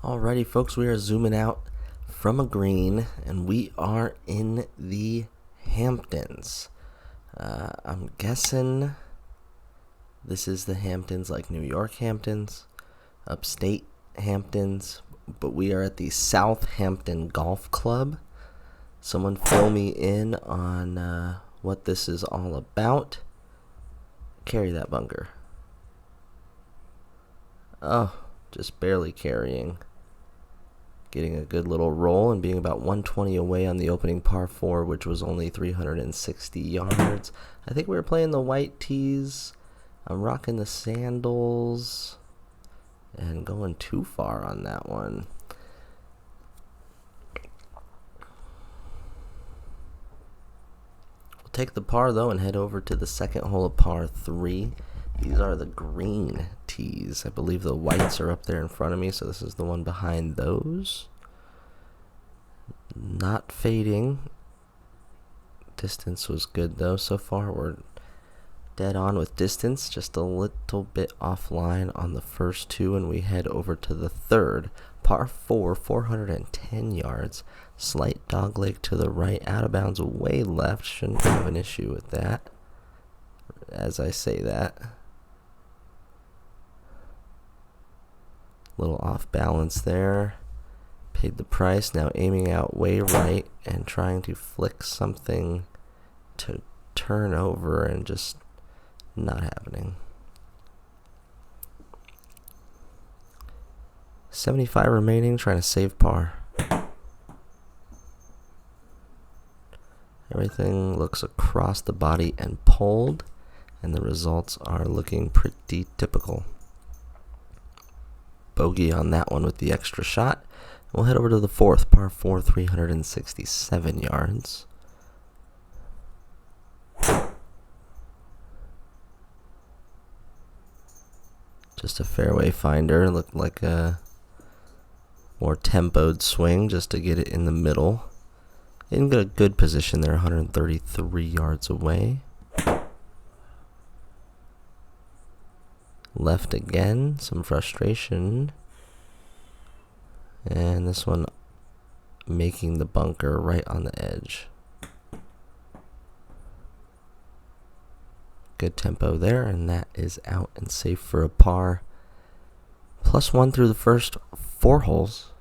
Alrighty, folks, we are zooming out from a green, and we are in the Hamptons. I'm guessing this is the Hamptons, like New York Hamptons, upstate Hamptons, but we are at the SouthHampton Golf Club. Someone fill me in on what this is all about. Carry that bunker. Oh, just barely carrying. Getting a good little roll and being about 120 away on the opening par 4, which was only 360 yards. I think we were playing the white tees. I'm rocking the sandals and going too far on that one. We'll take the par though and head over to the second hole of par 3. These are the green tees. I believe the whites are up there in front of me, so this is the one behind those. Not fading. Distance was good though. So far we're dead on with distance, just a little bit offline on the first two, and we head over to the third. Par 4, 410 yards. Slight dogleg to the right, out of bounds way left. Shouldn't have an issue with that, as I say that. Little off balance there. Paid the price. Now aiming out way right and trying to flick something to turn over, and just not happening. 75 remaining, trying to save par. Everything looks across the body and pulled, and the results are looking pretty typical. Bogey on that one with the extra shot. We'll head over to the fourth, par 4, 367 yards. Just a fairway finder. Looked like a more tempoed swing just to get it in the middle. In a good position there, 133 yards away. Left again, some frustration. And this one making the bunker right on the edge. Good tempo there, and that is out and safe for a par. +1 through the first 4 holes.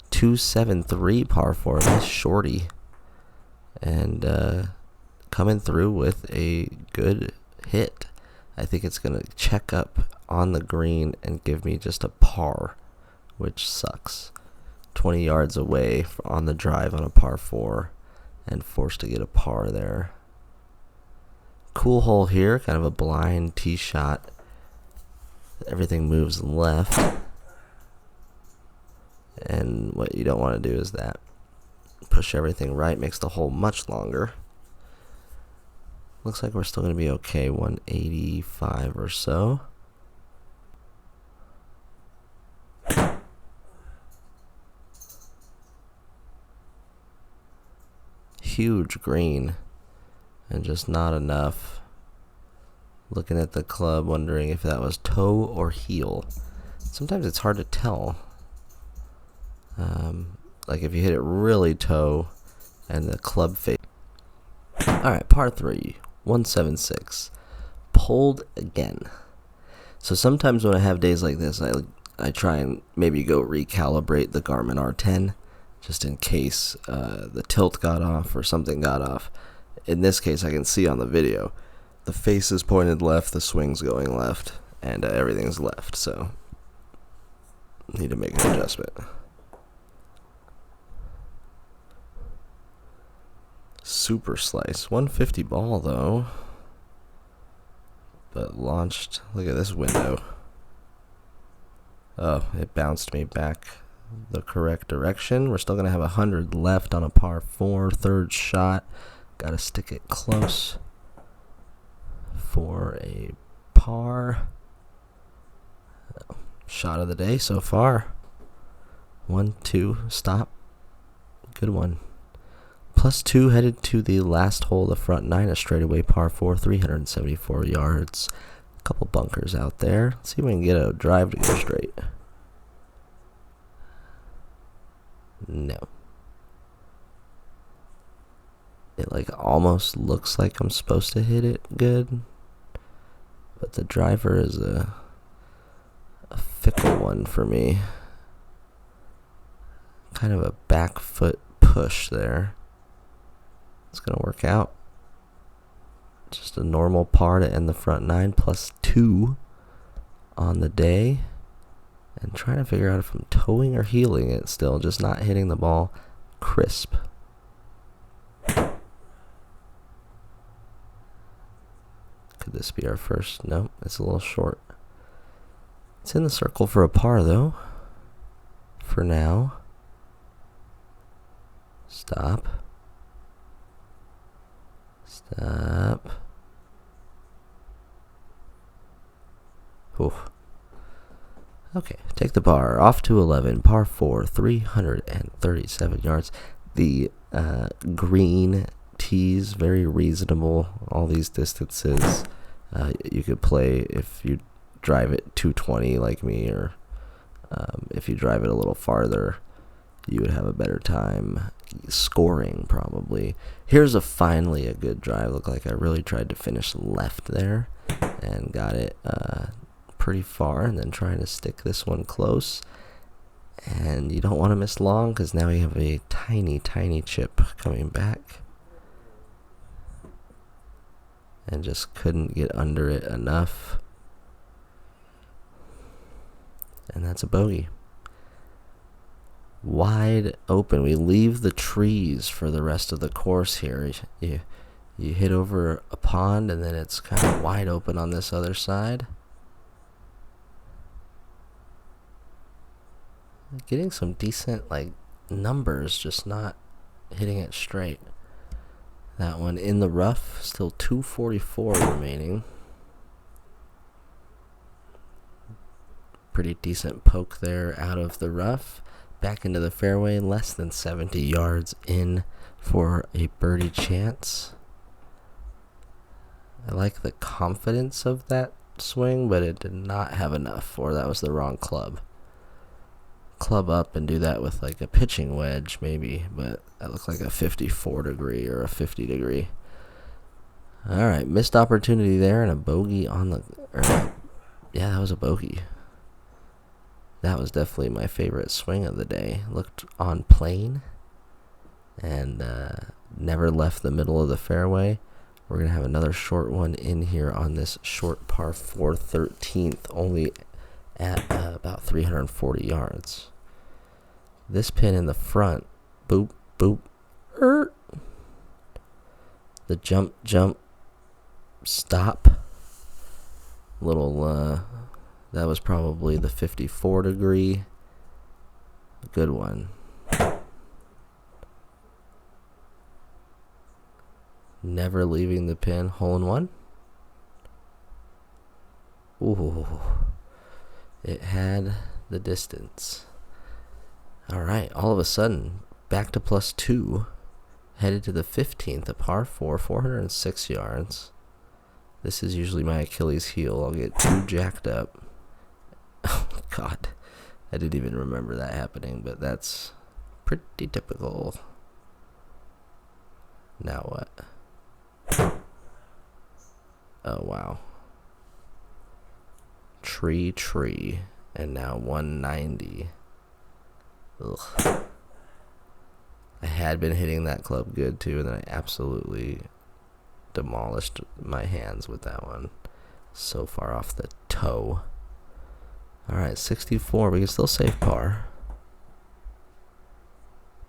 .273 par 4, nice shorty. And coming through with a good hit. I think it's going to check up on the green and give me just a par, which sucks. 20 yards away on the drive on a par 4 and forced to get a par there. Cool hole here, kind of a blind tee shot. Everything moves left. And what you don't want to do is that. Push everything right, makes the hole much longer. Looks like we're still going to be okay, 185 or so. Huge green, and just not enough. Looking at the club, wondering if that was toe or heel. Sometimes it's hard to tell. Like if you hit it really toe and the club face. Alright, par 3, 176. Pulled again. So sometimes when I have days like this, I try and maybe go recalibrate the Garmin R10 just in case the tilt got off or something got off. In this case, I can see on the video the face is pointed left, the swing's going left, and everything's left, so need to make an adjustment. Super slice. 150 ball though. But launched. Look at this window. Oh, it bounced me back the correct direction. We're still going to have 100 left on a par 4. Third shot. Got to stick it close for a par. Shot of the day so far. 1, 2, stop. Good one. +2 headed to the last hole of the front 9, a straightaway par 4, 374 yards. A couple bunkers out there. Let's see if we can get a drive to go straight. No. It like almost looks like I'm supposed to hit it good, but the driver is a fickle one for me. Kind of a back foot push there. It's gonna work out. Just a normal par to end the front 9, +2 on the day. And trying to figure out if I'm towing or heeling it still, just not hitting the ball crisp. Could this be our first? No, it's a little short. It's in the circle for a par though. For now. Stop. Stop. Ooh. Okay, take the par. Off to 11. Par 4, 337 yards. The green tees, very reasonable. All these distances. You could play if you drive it 220 like me, or if you drive it a little farther, you would have a better time scoring probably. Here's finally a good drive. Looked like I really tried to finish left there and got it pretty far, and then trying to stick this one close. And you don't want to miss long, because now we have a tiny chip coming back, and just couldn't get under it enough. And that's a bogey. Wide open. We leave the trees for the rest of the course here. You hit over a pond, and then it's kind of wide open on this other side. Getting some decent numbers, just not hitting it straight. That one in the rough, still 244 remaining. Pretty decent poke there out of the rough. Back into the fairway, less than 70 yards in for a birdie chance. I like the confidence of that swing, but it did not have enough, or that was the wrong club. Club up and do that with like a pitching wedge maybe, but that looked like a 54 degree or a 50 degree. Alright, missed opportunity there, and a bogey on the yeah, that was a bogey. That was definitely my favorite swing of the day. Looked on plane and never left the middle of the fairway. We're gonna have another short one in here on this short par 4 13th, only at about 340 yards. This pin in the front, boop, boop, the jump, stop. Little, that was probably the 54 degree. Good one. Never leaving the pin, hole in one. Ooh. It had the distance. Alright, all of a sudden, back to +2. Headed to the 15th, a par 4, 406 yards. This is usually my Achilles heel. I'll get too jacked up. Oh, God. I didn't even remember that happening, but that's pretty typical. Now what? Oh, wow. Tree, and now 190. Ugh. I had been hitting that club good too, and then I absolutely demolished my hands with that one. So far off the toe. Alright, 64. We can still save par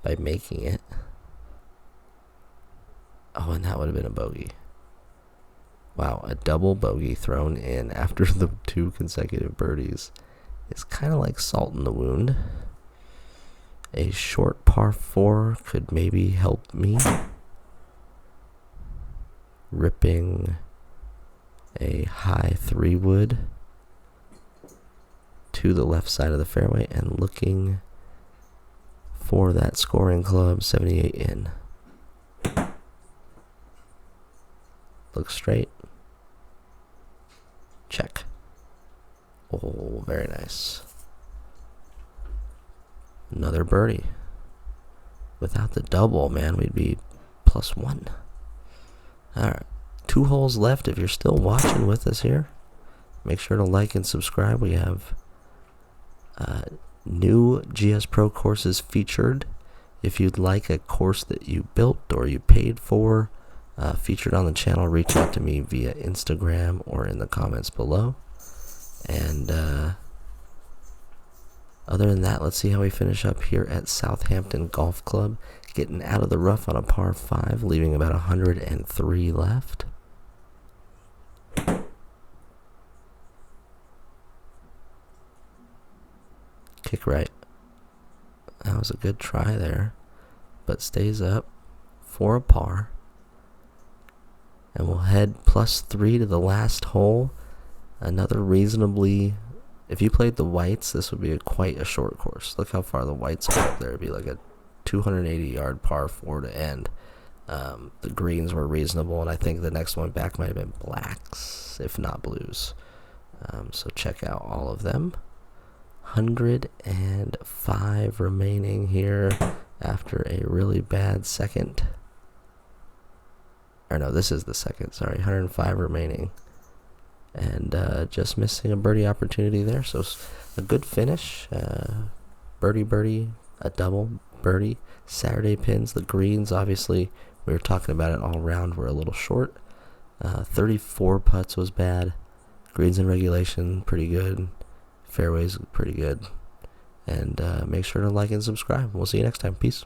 by making it. Oh, and that would have been a bogey. Wow, a double bogey thrown in after the 2 consecutive birdies is kind of like salt in the wound. A short par 4 could maybe help me. Ripping a high 3 wood to the left side of the fairway and looking for that scoring club, 78 in. Look straight. Check. Oh, very nice. Another birdie. Without the double, man, we'd be +1. Alright. 2 holes left. If you're still watching with us here, make sure to like and subscribe. We have new GSPro courses featured. If you'd like a course that you built or you paid for featured on the channel, reach out to me via Instagram or in the comments below. And other than that, let's see how we finish up here at SouthHampton Golf Club. Getting out of the rough on a par 5, leaving about 103 left. Kick right. That was a good try there, but stays up for a par. And we'll head +3 to the last hole. Another reasonably, if you played the whites, this would be quite a short course. Look how far the whites go up there. It'd be like a 280-yard par 4 to end. The greens were reasonable, and I think the next one back might have been blacks, if not blues. So check out all of them. 105 remaining here after a really bad second. Or no, this is the second, sorry. 105 remaining. And just missing a birdie opportunity there. So a good finish. Birdie, a double, birdie. Saturday pins, the greens, obviously, we were talking about it all round, were a little short. 34 putts was bad. Greens in regulation, pretty good. Fairways, pretty good. And make sure to like and subscribe. We'll see you next time. Peace.